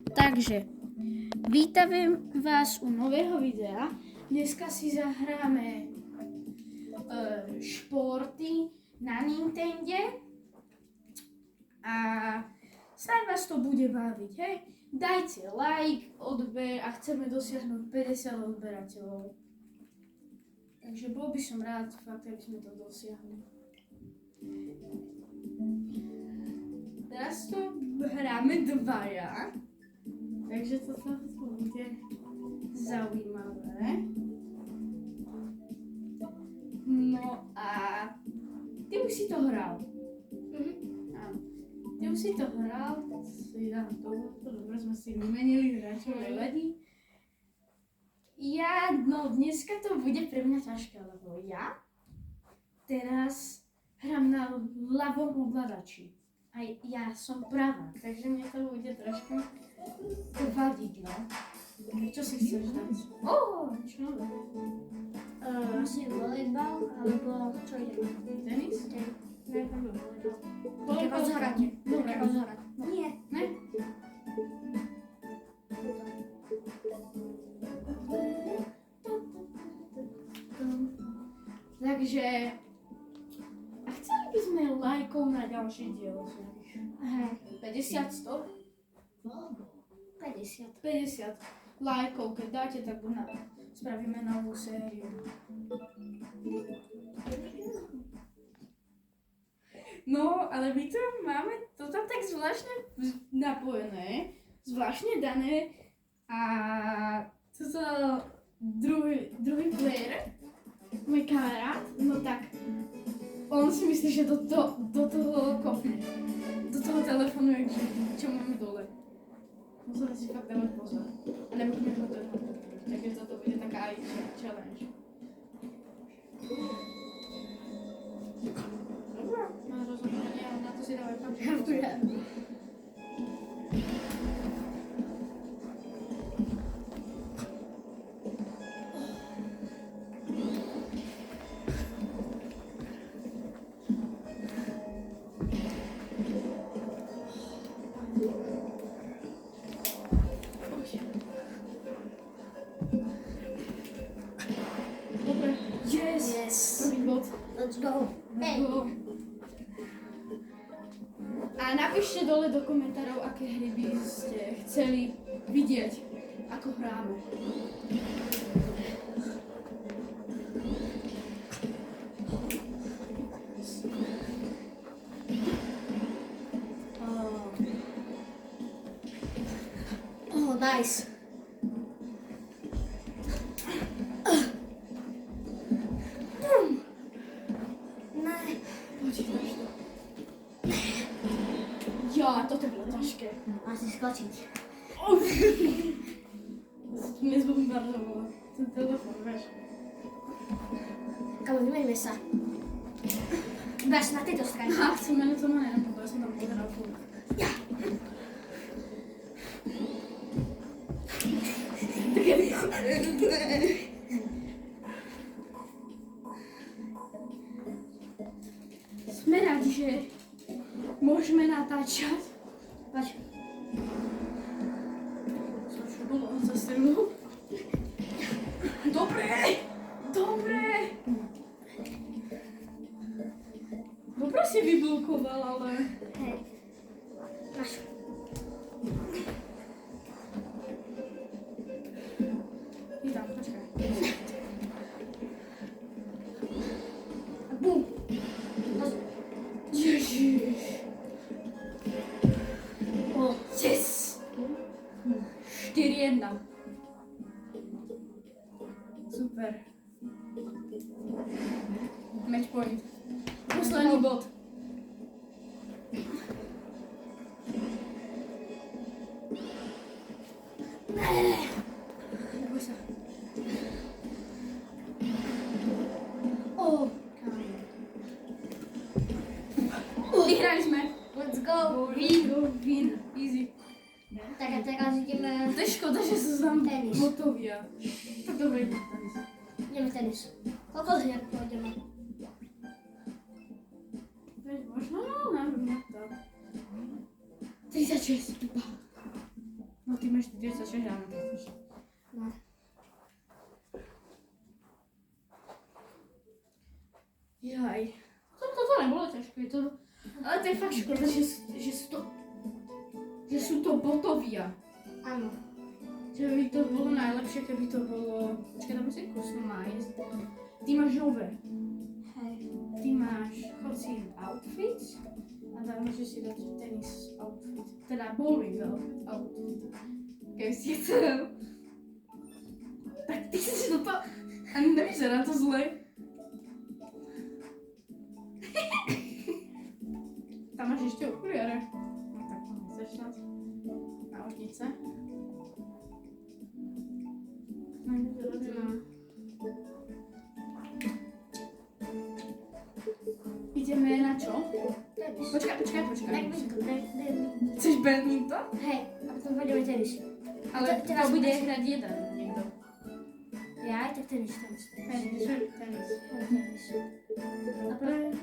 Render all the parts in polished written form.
Takže, vítam vás u nového videa. Dneska si zahráme športy na Nintende a snáď vás to bude baviť, hej? Dajte like, odber a chceme dosiahnuť 50 odberateľov. Takže bol by som rád, fakt, aby sme to dosiahli. Teraz to hráme dvaja. Takže toto bude zaujímavé. No a ty už si to hral. Áno. Ty už si to hral, si dám tohoto, dobre sme si vymenili hráčov, nevadí. Dneska to bude pre mňa ťažké, lebo ja teraz hrám na ľavom ovládači. A ja som pravá, takže mne to bude trošku vadiť, no. Čo si chceš dať? Niečo nové. Asi volejbal, alebo čo ide? Tenis? Neviem, Volejbal zhráte. Dobre, rozhrať. Nie. Ne? Takže... A chceli by sme lajkov na ďalší diel. Hej. 50, 100? 50. 50 lajkov, keď dáte, tak spravíme novú sériu. No, ale my to máme to tam tak zvláštne napojené, zvláštne dané a toto druhý player, môj kamarát, no tak on si myslí, že do toho kopne, do toho telefónu, čo máme dole. Musíme si fakt dávať pozor. A nebudeme ho to takže toto bude taká aj challenge. Dobre, máš rozhodnutie, ale na to si dávaj fakt pozor. Dobre, Yes. prvý bod. Let's go. Hey. A napíšte dole do komentárov, aké hry by ste chceli vidieť, ako hráme. Oh, nice. Ne. Počítaš to. Ja, toto bolo ťažké. Asi skočiť. Mne zbombardovala ten telefon, vieš. Kamo, vymeňme sa. Iba na tejto strane. Chceme to ma nenapadlo, ja som tam pozeral furt. Ja. Sme radi, že môžeme natáčať. Poď. Čo bolo za strelu? Dobre! Dobre! Dobre si vyblokoval, ale... Hej. Máš. Vítam, počkaj. Bum. Ježiš. Yes! 4-1. Super. Match point. Posledný bod. Neboj sa. Vyhrali sme. Let's go. Win. Easy. Tak a teraz ideme... To je škoda, že sú tam Tenis. botovia. Tak dobre, ideme tenis. Ideme tenis. Koľko hier pôjdeme? Možno, no, neviem, jak to. 36. No ty máš 36 ráno. No. Jaj. To nebolo ťažké, ale to je fakt škoda, že sú to botovia. Áno. Že by to bolo najlepšie, keby to bolo... Počkaj, dáme si customize. Ty máš nové. Hej. Ty máš, chod si outfit a tam môžeš si dať tenis outfit. Teda bowling outfit. Keby si chcel. Tak ty si toto... Ani nevyzerá to zle. Tam máš ešte okuliare. No tak to nechceš snad. Náušnice. Ideme na čo? Tenis. Počkaj. Badminton. Chceš badminton? Hej, a potom pôjdeme tenis. Ale Teraz to bude máš- hrať jeden niekto. Ja aj tak tenis. Tenis. Tenis. A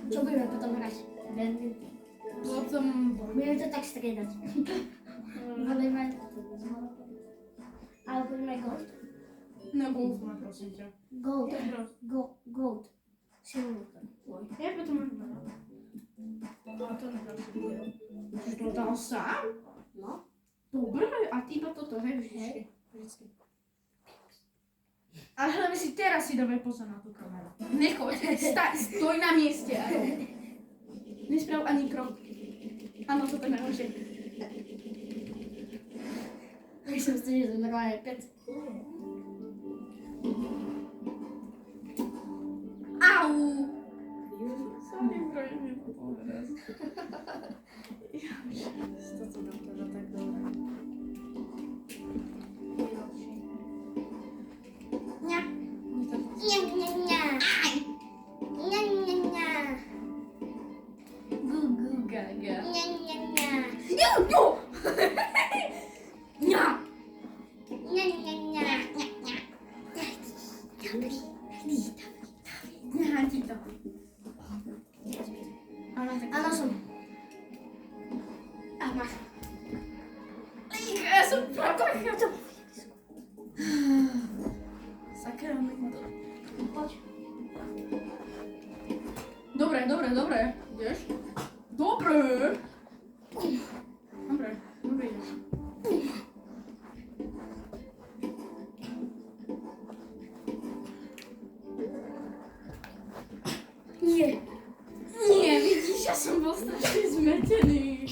čo budeme potom hrať? Badminton. Potom... Budeme to tak striedať. Budeme... Ale budeme gold. No golf má prosím ťa. Gold. Gold. Silver. Ja potom máš veľa. Ale to neprosím video. Že to dal sám? No. Dobre, a ty iba toto, hej, vždycky. Ale hlavne si teraz si dávaj pozor na tú kameru. Nechoď, stoj na mieste. Nesprav ani krok. Áno, toto je najhoršie. Ja som si, že to normálne 5. Au! Sorry, bro, mi povedať. Ja už toto dám teda tak dobre. Ňa. Ňa, ňa, ňa. Ňa, ňa, ňa. Gu, gu, gaga. Ňa, ňa, ňa. Jo! Ňa! Ňa, ňa, ňa. Dobrý. Ňa, ti to. Áno, som. A máš. Ja som pratrachia. Sakra, to. Poď. Dobre. Ideš? Dobre, ideš. Nie, vidíš, ja som bol strašne zmetený.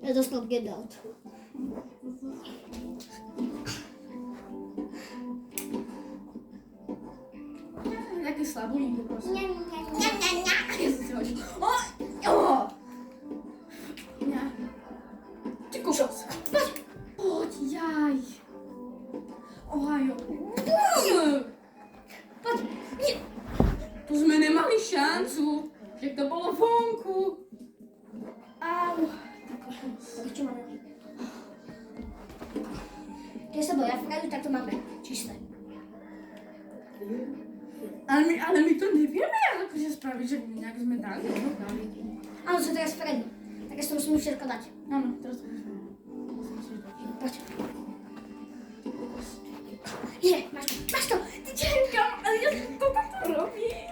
Ja dostal get out. Také slabulínko proste. Ňa, ňa, ňa, ňa, ňa. Ja som si hovoril, Ňa. Ty kokos. Poď, jaj. Ohajo. Poď. Nie. Tu sme nemali šancu. Však to bolo vonku. Au. Tak čo máme? Keď sa boja vkradu, tak to máme čisté. Ale my to nevieme akože spraviť, že nejak sme dali. Áno, som teraz vpredu. Tak ja si to musím všetko dať. Áno, teraz to musíme. Poď. Je, máš to. Ty čakám, ale ja to takto robím.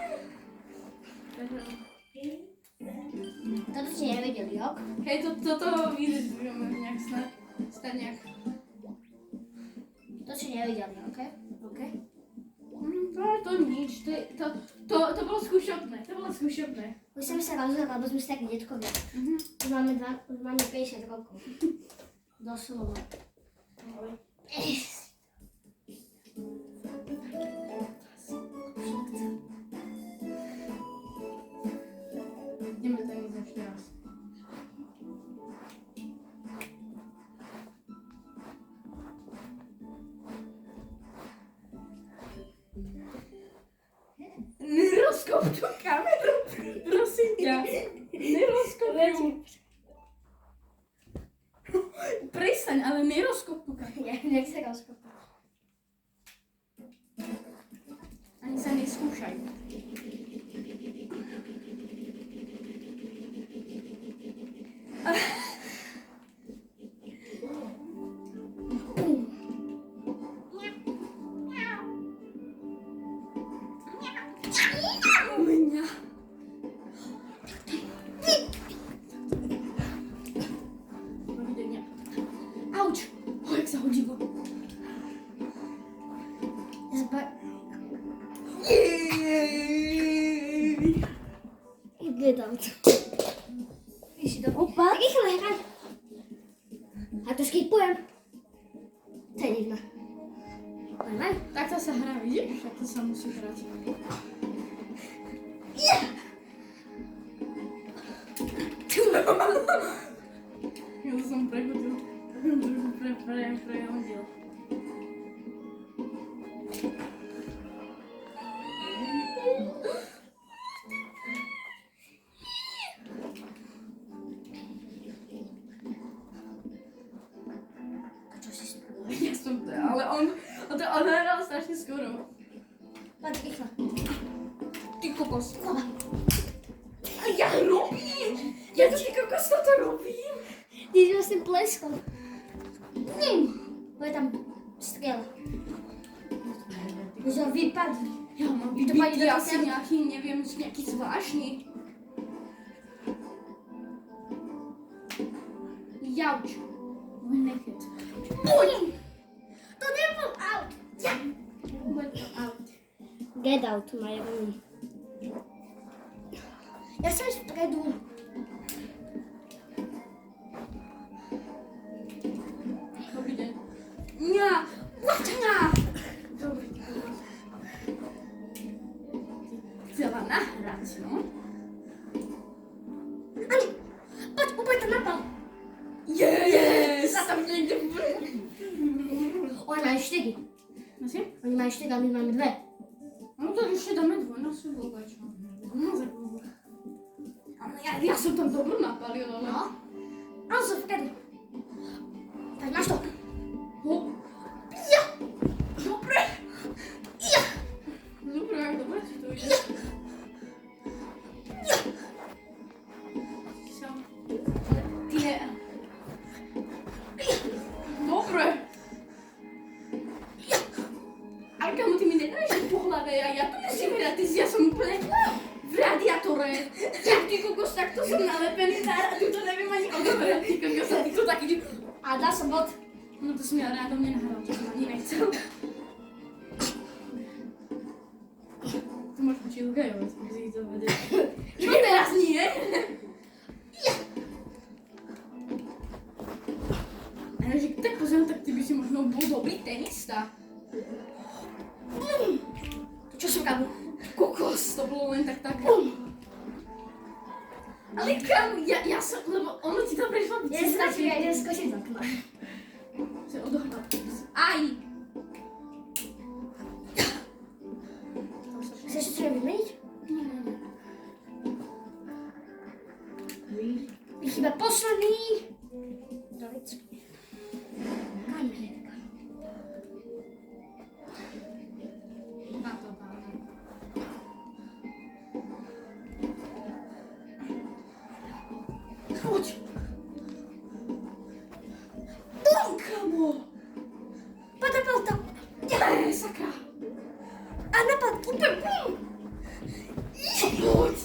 Toto si nevedeli, ok? Hej, toto vydržujeme nejak snad nejak. To si nevedeli, ok? Ok? To nič, to bolo skúšobné, Už sme sa rozhodli, lebo sme si takí detkovia. Už máme 50 rokov. Doslova. Ideme to ísť ešte raz. Nerozkop tú kameru, prosím ťa. Nerozkop ju. Prestaň, ale nerozkop tú kameru. Ja nechce rozkopať. Ani sa neskúšaj. sa hodilo. Get out. Is je opa? Ik ga gaan. A to skipujem. To je divné. Normálne? Tak to sa hrá, vidíš? Tak to sa musí hrať. Ja to som prehodil. Prehodil. Čo si spravil? Ja som to, ale on hral strašne skoro. Poď, rýchlo. Ty kokos. Chlapa. A ja robím! Ja to ty kokos toto robím! Ty si vlastne pleskol. Bude tam strela. Už ho vypadli. Ja mám to byť pani do asi toho- nejaký, neviem, nejaký zvláštny. Jauč. Môj nechet. Poď! To nebol out. Ja. Bude to out. Get out, Maja. Ja som vpredu. Dobrý deň. Ňa! Ňa! Dobrý deň. Chcela nahrať, no? Ani, poď, úplne to napal. Yes! A tam niekde... Oni majú 4. Nože? Oni majú 4 a my máme 2. No to ešte dáme dvojnásobok, a čo? Ale ja som tam dobro napalil, ale... No. A som vpredu. Tak máš to. Ho. Ja. Dobre. Ja. Dobre ti to ide. Ja. Som... Tie... Dobre. Ale kamo, ty mi nedáš po hlave, ja to musím hrať, ja som úplne v radiátore. Ty kokos, takto som nalepený na rádiu, to neviem ani odoberať, ty kokos, a ty to taký... A dal som bod. No to som ja rádom nenahral, to som ani nechcel. To máš počít lgajovať, si to vedieť. Čo teraz nie? Ale že tak pozriem, tak ty by si možno bol dobrý tenista. Čo som kam? Kokos, to bolo len tak. Ale kam, ja som, lebo ono ti to prešlo. Ja stačí, ja idem skočiť z okna. Si odohral. Aj! Chceš si to vymeniť? Chyba posledný. Dovic. Kamerka. Na to dáme. Choď! Bum, kamo! Podapal to. Nie, sakra! A napad. Super. Poď!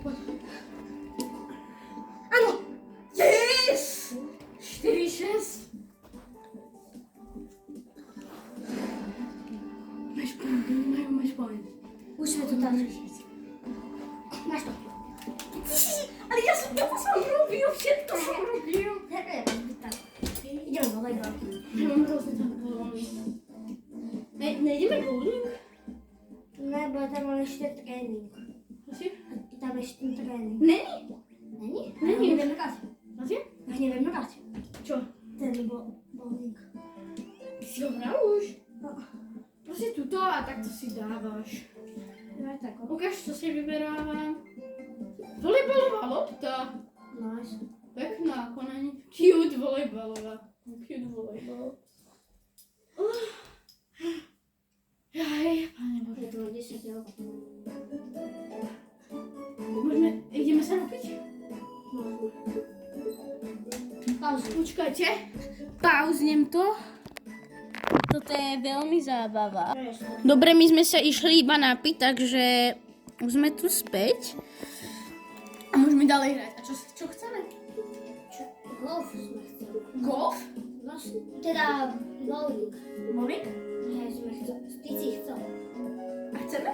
Poď. Áno. Yes! 4-6. Máš point. Už sme tu dali. Máš to. Ale ja som to robil, všetko som robil. Ideme do volejbalu. Ja mám hrozne tak boli. Nejdeme bowling? Ne, bo tam máme ešte tréning. Asi? Tam ešte tréning. Není? Není? Není. Nevieme hrať. Asi? Už nevieme hrať. Čo? Ten bowling. Ty si ho hral už? No. Proste tuto a takto si dávaš. No aj tak. Ukáž, čo si vyberávam. Volejbalová lopta. Nice. Pekná, ako není. Cute volejbalová. Cute volejbal. Jaj, pane Bože. Je to 10 rokov. Ideme sa napiť? Pauzu. Počkajte. Pauznem to. Toto je veľmi zábava. Dobre, my sme sa išli iba napiť, takže už sme tu späť. A môžeme ďalej hrať. A čo chceme? Golf sme chceli. Golf? No, teda bowling. Bowling? Nie, sme chceli. Ty si chcel. A chceme?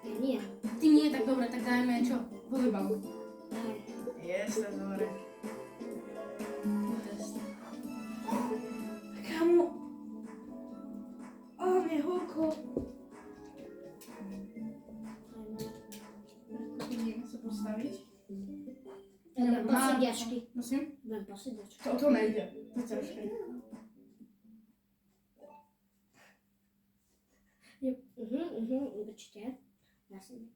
Ja nie. Ty nie, tak dobre, tak dajme čo? Volejbal. Aj. Yes, to je dobre. Kamu? Mne holko. Ideme sa postaviť. Len posediačky. Prosím? Len posediačky. To nejde. To je ťažké. Určite. Jasne.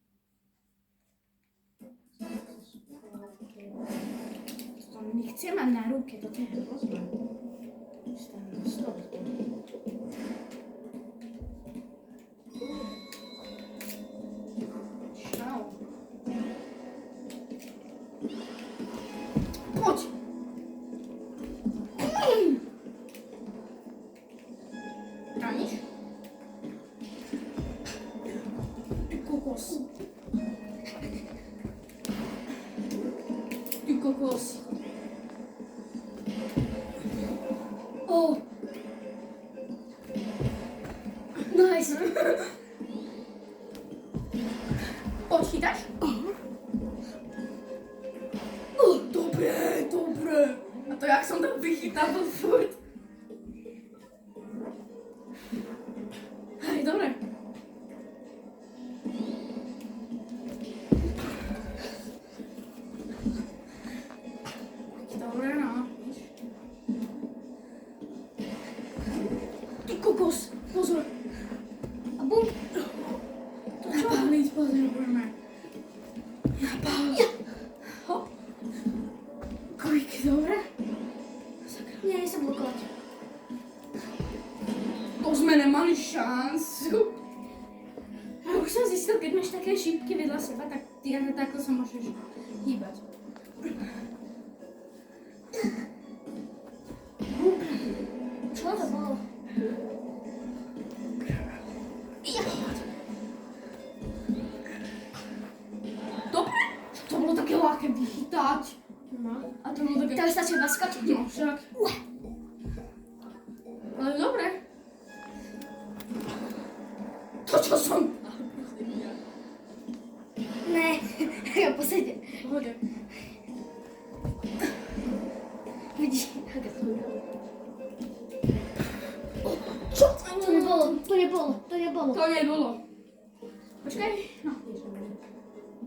To nechcem mať na ruke, to je hrozné. Stop. Čau. Poď! Braniš? Ty kokos. Ty kokos. Oh! Nice! Poď, chytáš? Dobre. A to jak som to vychytal furt. Hej, dobre. Dobre, no. Ty kokos, pozor. A bum! Napáliť, pozorujeme. Napáliť. Hop. Quick, dobre. Nie sa blokovať. To sme nemali šancu. A už som zistil, keď máš také šípky vedľa seba, tak ty takto sa môžeš hýbať. Čo to bolo? Dobre? To bolo také ľahké vychytať. No. A to bolo také... To už stačí iba skočiť. No však. Ale dobre. To čo som... Ne, ja posedie. Pohode. Vidíš, aké som dal. Čo? To nebolo. To nebolo. Počkaj. No.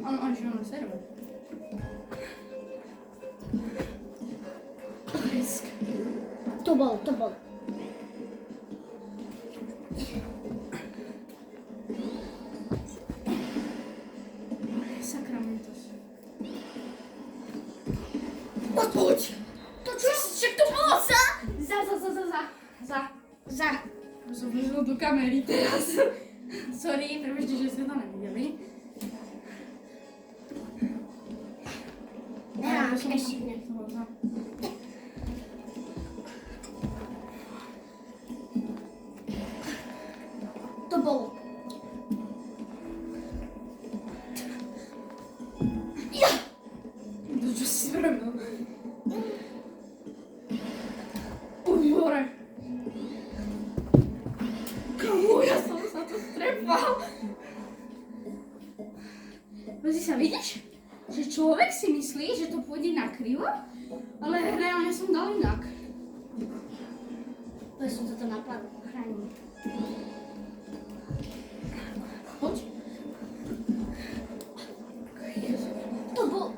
On server. Risk. To bolo. Sakramentos. Poď. To čo? Však to bolo za. Som vlezol do kamery teraz. Sorry, prepačte, že ste to nevideli. Ja, ešte ne. To bolo. To čo si spravil? Ujore. Kamu, ja som sa to strepal. Pozri sa, vidíš? Že človek si myslí, že to pôjde na krivo, ale reálne som dal inak. To som sa to napadlo. Chránim. Poď. To bol.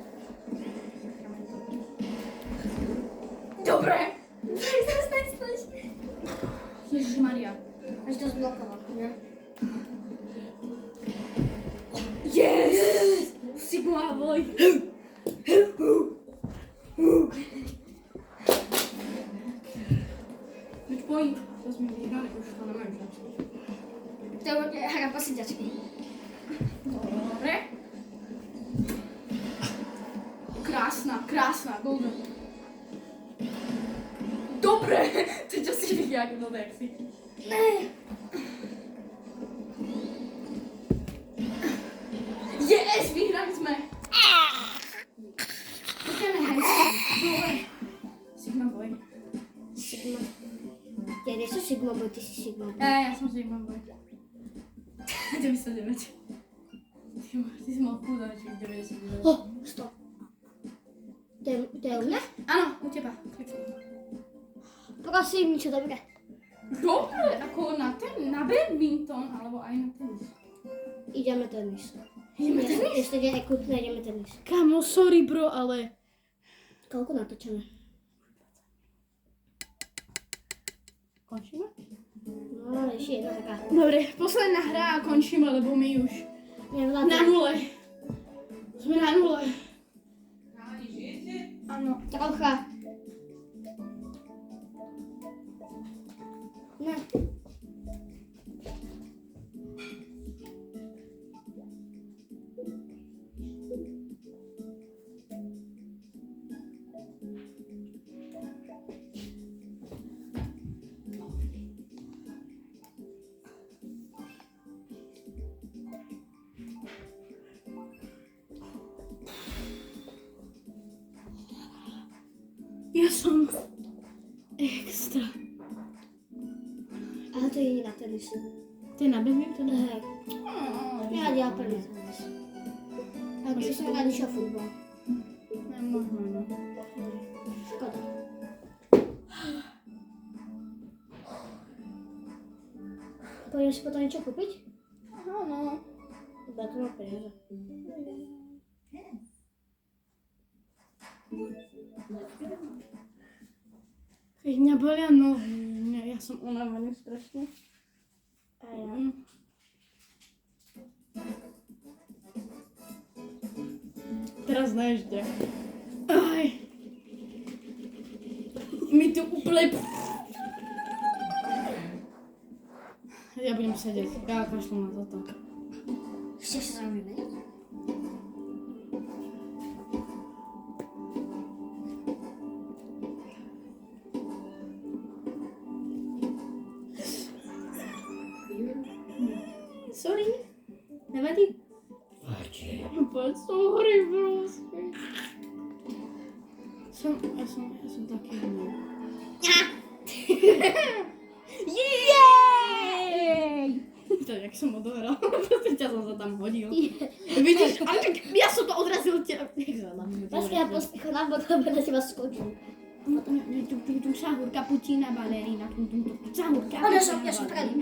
Dobre. Staň. Ježišmaria. Až to zblokoval, ne? Yes! Sigma boy. Veď poď. To sme vyhrali, už to nemám šancu. To je hra posediačky. Dobre. Krásna, golden. Dobre, to čo si vidí, ako to tak si. Ne. Yes, vyhrali sme. Sigma boy, ty si Sigma boy. Já jsem Sigma boy. 99. Ty jsi mohl půldaček 99. Stop. To je u mě? Ano, u těba. Klikni. Prosím, niečo dobré. Dobre, ako na badminton, alebo aj na tenis. Ideme tenis. Ideme tenis? Jestli je ekutné, ideme tenis. Kámo, sorry bro, ale... Koľko natočíme? Končíme? No, ešte jedna taká. Dobre, posledná hra a končíme, lebo my už na nule. Sme na nule. Áno. Trocha. Ne. Ja som extra. Ale to je na tenise. To je na badminton? Hej. Ja dělám první tenis. A když jsem rád išel fotbal. Nemožno, no. Škoda. Pôjdem si potom niečo kúpiť? Áno. Iba to má peniaze. Keď mňa bolia nohy, ja som unavený strašne. A ja. Teraz na ešte. Aj. Mi tu úplne... Ja budem sedieť, ja kašľam na toto. Chceš sa s nami vymeniť? Sorry. Nevadí? Poď som hory proste. Ja som taký hnú. Jej! To jak som odohral, proste ťa som sa tam hodil. Vidíš, ale ja som to odrazil ťa. Počkaj, ja posticho na bod, lebo na teba skočím. Tu šahur, kapučína, balerina, tu šahur, Ja som prvý.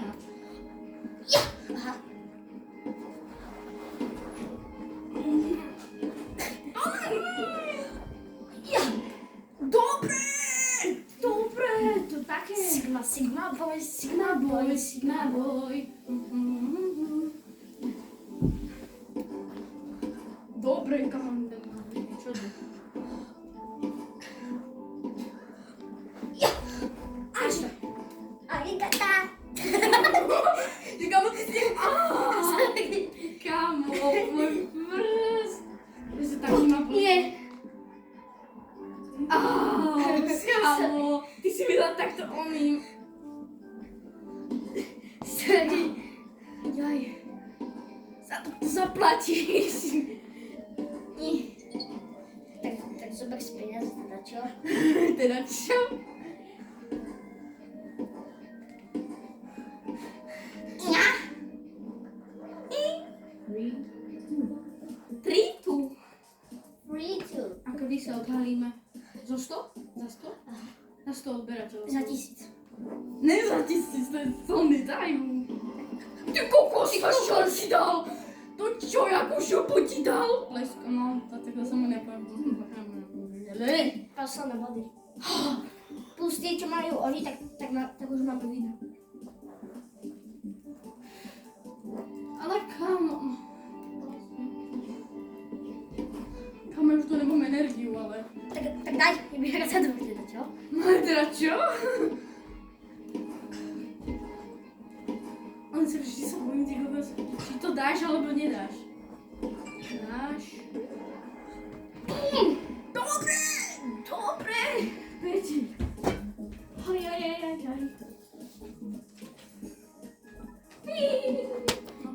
Aha. Dobre, to také. Sigma boy. Sigma boy. Dobre, kam čo to? Arigata. Kamo, ty si... Kamo, môj prst. Ty si taký ma Nie. Kamo, ty si mi dal takto oným. Sorry. Jaj. Za to zaplatíš. Tak zober z peniaze, teda čo? Teda čo? Ja? 3-2. 3-2. A kedy sa odhalíme? Zo 100? Za 100? Za 100 odberateľov. Za 1000. Ne za 1000, to je co nedajú. Ty kokos, čo si dal? To čo, jakú šupu ti dal? Lesko, no, to takhle sa mu nepoviem. Posledné body. Plus tie, čo majú oni, tak už máme vidno. Ale kamo. Kamo, už tu nemám energiu, ale... Tak daj, vyberať sa do teda, čo? No ale teda čo? Ale sa vždy sa bojím, ty kokos. Či to dáš, alebo nedáš. Dáš. Dobre! Dobre! Peti. Ojojojojoj.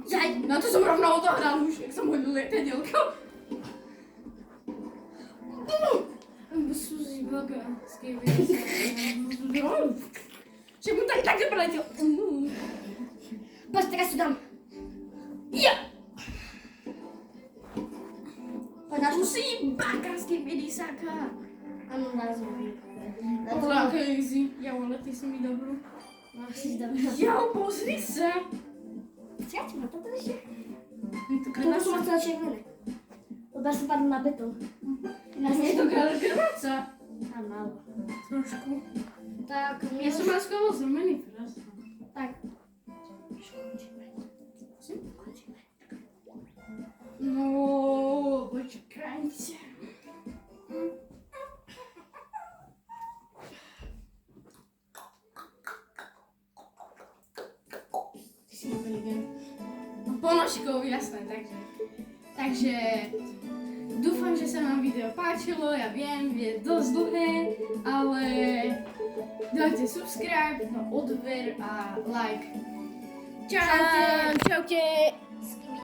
Jaj! Na to som rovno odohral už, jak som hodil lietadielko. Suzy Baga. Že mu tak takhle preletěl. Pojď, teraz tu dám. Ja! Pojď, dáš to. Musí bakarský pědísáka. Ano, dám. Tohle jako easy. Jo, ale ty jsi mi dobrou. No, si dám. Jo, pozri se. Čekaj, má to ještě? To To už má celé červené. To se padl na beton. Je to krváca. A málo. Trošku. Tak, Já jsem mal skoro zlomený prs. Tak. No, počkajte. Ty jsi inteligent. Ponožkou, jasné, takže dúfam, že sa vám video páčilo, ja viem, je dosť dlhé, ale dajte subscribe, no odber a like. Čaute! Čaute.